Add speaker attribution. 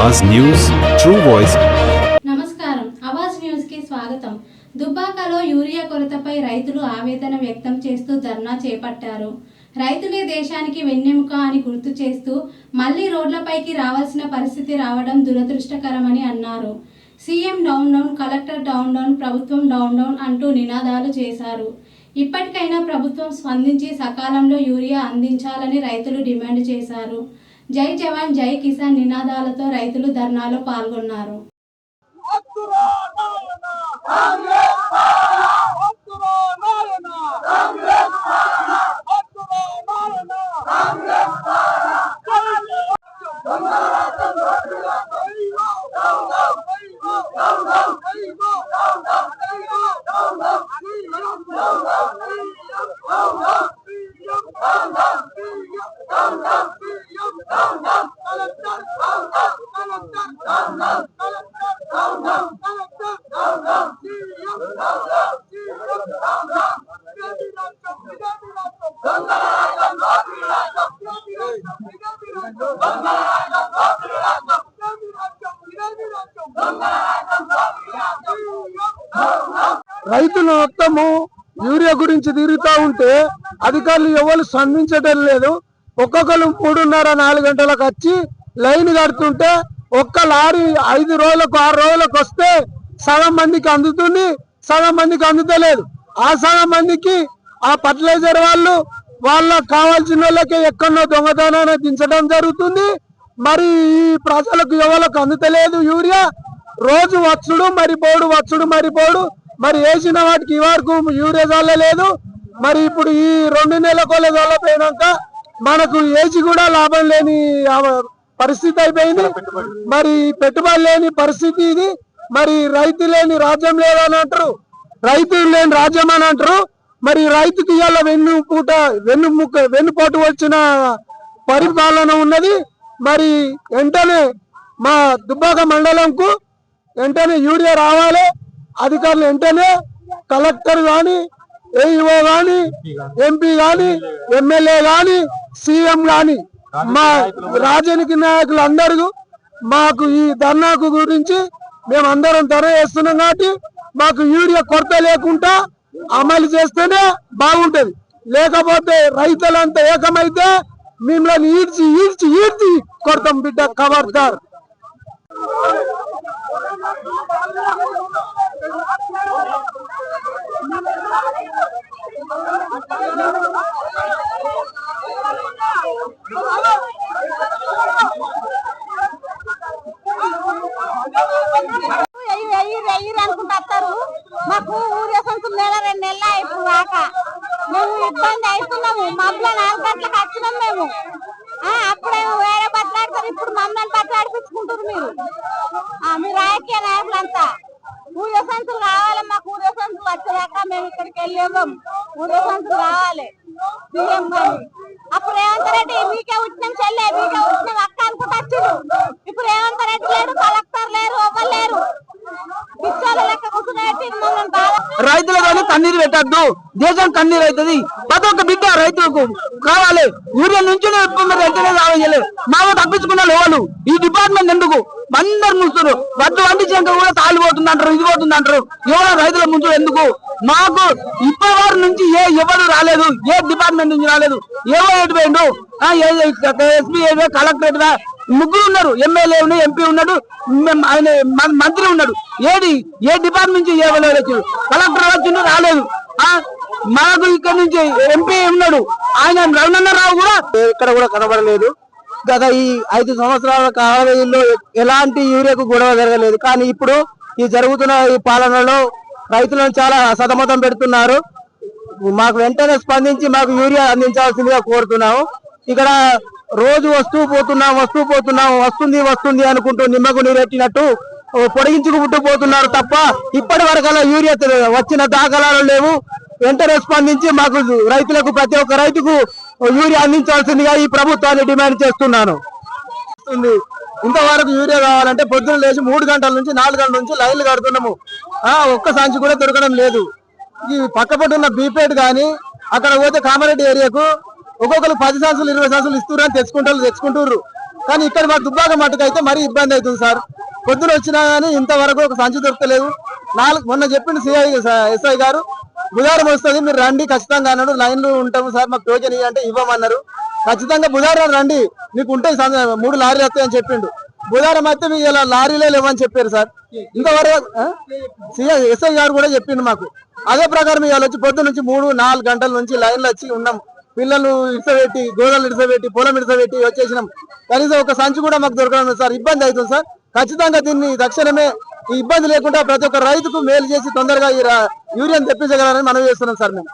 Speaker 1: आवाज news true voice.
Speaker 2: నమస్కారం Awaaz news కి స్వాగతం। దుబ్బాకలో యూరియా కొరతపై రైతులు ఆవేదన వ్యక్తం చేస్తూ ధర్నా చేపట్టారు। రైతులే దేశానికి వెన్నెముక అని గుర్తు చేస్తూ మళ్ళీ రోడ్లపైకి రావాల్సిన పరిస్థితి రావడం దురదృష్టకరమని అన్నారు। CM down down, collector down down, ప్రభుత్వం డౌన్ డౌన్ అంటూ నినాదాలు చేశారు। ఇప్పటికైనా ప్రభుత్వం స్పందించి సకాలంలో యూరియా అందించాలని రైతులు డిమాండ్ చేశారు। జై జవాన్ జై కిసాన్ నినాదాలతో రైతులు ధర్నాలో పాల్గొన్నారు।
Speaker 3: రైతులు మొత్తము యూరియా గురించి తిరుగుతూ ఉంటే అధికారులు ఎవరు స్పందించడం లేదు। ఒక్కొక్కరు 3:30-4 గంటలకు వచ్చి లైన్ కడుతుంటే ఒక్క లారీ 5 రోజులకు 6 రోజులకు వస్తే సగం మందికి అందుతుంది, సగం మందికి అందుతలేదు। ఆ సగం మందికి ఆ ఫర్టిలైజర్ వాళ్ళకి కావాల్సిన వాళ్ళకి ఎక్కడో దొంగతనాన్ని దించడం జరుగుతుంది। మరి ఈ ప్రజలకు ఎవరికి అందుతలేదు యూరియా। రోజు వచ్చుడు మరిపోడు మరి వేసిన వాటికి ఈ వరకు యూరియా చల్లలేదు। మరి ఇప్పుడు ఈ 2 నెలల చల్లపోయినాక మనకు వేసి కూడా లాభం లేని పరిస్థితి అయిపోయింది। మరి పెట్టుబడి లేని పరిస్థితి ఇది। మరి రైతు లేని రాజ్యం లేదని అంటారు, రైతు లేని రాజ్యం అని అంటారు। మరి రైతుకి ఇవాళ వెన్నుపోటు వచ్చిన పరిపాలన ఉన్నది। మరి వెంటనే మా దుబ్బాక మండలంకు వెంటనే యూరియా రావాలి। అధికారులు వెంటనే కలెక్టర్ గాని, ఏఈఓ గాని, ఎంపీ గాని, ఎమ్మెల్యే గాని, సీఎం గాని, మా రాజకీయ నాయకులు అందరూ మాకు ఈ ధర్నాకు గురించి మేమందరం ధర చేస్తున్నాం కాబట్టి మాకు యూరియా కొరత లేకుండా అమలు చేస్తేనే బాగుంటది। లేకపోతే రైతులంతా ఏకమైతే మిమ్మల్ని ఈడ్చి కొడతాం బిడ్డ, ఖబర్దార్।
Speaker 4: అనుకుంటారు మాకు ఊరే సంచులు 1-2 నెలలు ఇప్పుడు రాక మేము ఇబ్బంది అవుతున్నాము। మబ్బుల 4 గంటలకు వచ్చినాం మేము। అప్పుడేమో వేరే బట్టలాడతారు, ఇప్పుడు మమ్మల్ని బట్టలాడిపించుకుంటారు మీరు రాజకీయ నాయకులంతా। ఊరే సంచులు కావాలి మాకు, ఊరే సంచులు వచ్చేదాకా మేము ఇక్కడికి వెళ్ళాము। ఊరే సంచులు కావాలి సీఎం గారు। అప్పుడు రేవంత్ రెడ్డి మీకే వచ్చినాం చెల్లె, మీకే వచ్చినాం అక్క అనుకుంటూ వచ్చారు। ఇప్పుడు రేవంత్ రెడ్డి లేరు, కలెక్టర్ లేరు, ఎవరు లేరు।
Speaker 3: రైతులతో కన్నీరు పెట్టద్దు, దేశం కన్నీరు అవుతుంది। ప్రతి ఒక్క బిడ్డ రైతులకు కావాలి యూరియా నుంచి వెంటనే రావాలి। మాకు తప్పించుకున్న వాళ్ళు ఈ డిపార్ట్మెంట్ ఎందుకు అందరు ముంచుతారు? వడ్డు వండించాక కూడా తాళిపోతుంది అంటారు, ఇది పోతుంది అంటారు। ఎవరో రైతుల ముందు ఎందుకు? మాకు ఇప్పటి వారి నుంచి ఎవరు రాలేదు, ఏ డిపార్ట్మెంట్ నుంచి రాలేదు। ఏవో ఎటు పోయిండు, ఎస్పీ కలెక్టరేట్ ముగ్గురు ఉన్నారు, ఎమ్మెల్యే ఉన్నాడు, ఎంపీ ఉన్నాడు, ఆయన మంత్రి ఉన్నాడు। ఏ డిపార్ట్మెంట్ నుంచి వచ్చాడు? కలెక్టర్ వచ్చిండు, రాలేదు। మనకు ఇక్కడ నుంచి ఎంపీ ఉన్నాడు, ఆయన రఘునందరావు కూడా ఇక్కడ కూడా కనబడలేదు। గత ఈ 5 సంవత్సరాల కాలంలో ఎలాంటి యూరియాకు గొడవ జరగలేదు। కానీ ఇప్పుడు ఈ జరుగుతున్న ఈ పాలనలో రైతులను చాలా సతమతం పెడుతున్నారు। మాకు వెంటనే స్పందించి మాకు యూరియా అందించాల్సిందిగా కోరుతున్నాము। ఇక్కడ రోజు వస్తూ పోతున్నాం, వస్తుంది అనుకుంటూ నిమ్మకు నీరెట్టినట్టు పొడిగించుకుంటూ పోతున్నారు తప్ప ఇప్పటి వరకల్లా యూరియా వచ్చిన దాఖలాలు లేవు। వెంటనే స్పందించి మాకు రైతులకు, ప్రతి ఒక్క రైతుకు యూరియా అందించాల్సిందిగా ఈ ప్రభుత్వాన్ని డిమాండ్ చేస్తున్నాను। ఇంతవరకు యూరియా కావాలంటే పొద్దున లేచి 3 గంటల నుంచి 4 గంటల నుంచి లైన్లు కడుతున్నాము। ఒక్క సంచి కూడా దొరకడం లేదు। ఈ పక్కపట్టున్న బీపేట్ గానీ అక్కడ పోతే కామారెడ్డి ఏరియాకు ఒక్కొక్కరు 10 సంచులు 20 సంచులు ఇస్తున్నారు, తెచ్చుకుంటారు। కానీ ఇక్కడ మా దుబ్బాక మట్టుకు అయితే మరీ ఇబ్బంది అవుతుంది సార్. పొద్దున వచ్చినా గానీ ఇంతవరకు ఒక సంచి దొరకలేదు. మొన్న చెప్పిండు ఎస్ఐ గారు బుధవారం వస్తుంది మీరు రండి ఖచ్చితంగా అన్నాడు. లైన్లు ఉంటాము సార్ మాకు టోకెన్ అంటే ఇవ్వమన్నారు. ఖచ్చితంగా బుధవారం రండి మీకు ఉంటాయి 3 లారీలు వస్తాయని చెప్పిండు. బుధవారం అయితే మీకు ఇలా లారీలే లేవని చెప్పారు సార్. ఇంతవరకు ఎస్ఐ గారు కూడా చెప్పిండు మాకు. అదే ప్రకారం ఇవాళ వచ్చి పొద్దు నుంచి 3-4 గంటల నుంచి లైన్లు వచ్చి ఉన్నాం. పిల్లలు ఇడిసబెట్టి గోడలు ఇడిసబెట్టి పొలం ఇడిసబెట్టి వచ్చేసినాం. కనీసం ఒక సంచి కూడా మాకు దొరకడం సార్ ఇబ్బంది అవుతుంది సార్. ఖచ్చితంగా దీన్ని తక్షణమే ఈ ఇబ్బంది లేకుండా ప్రతి ఒక్క రైతుకు మేలు చేసి తొందరగా ఈ యూరియాను తెప్పించగలరని మనం చేస్తున్నాం సార్ మేము.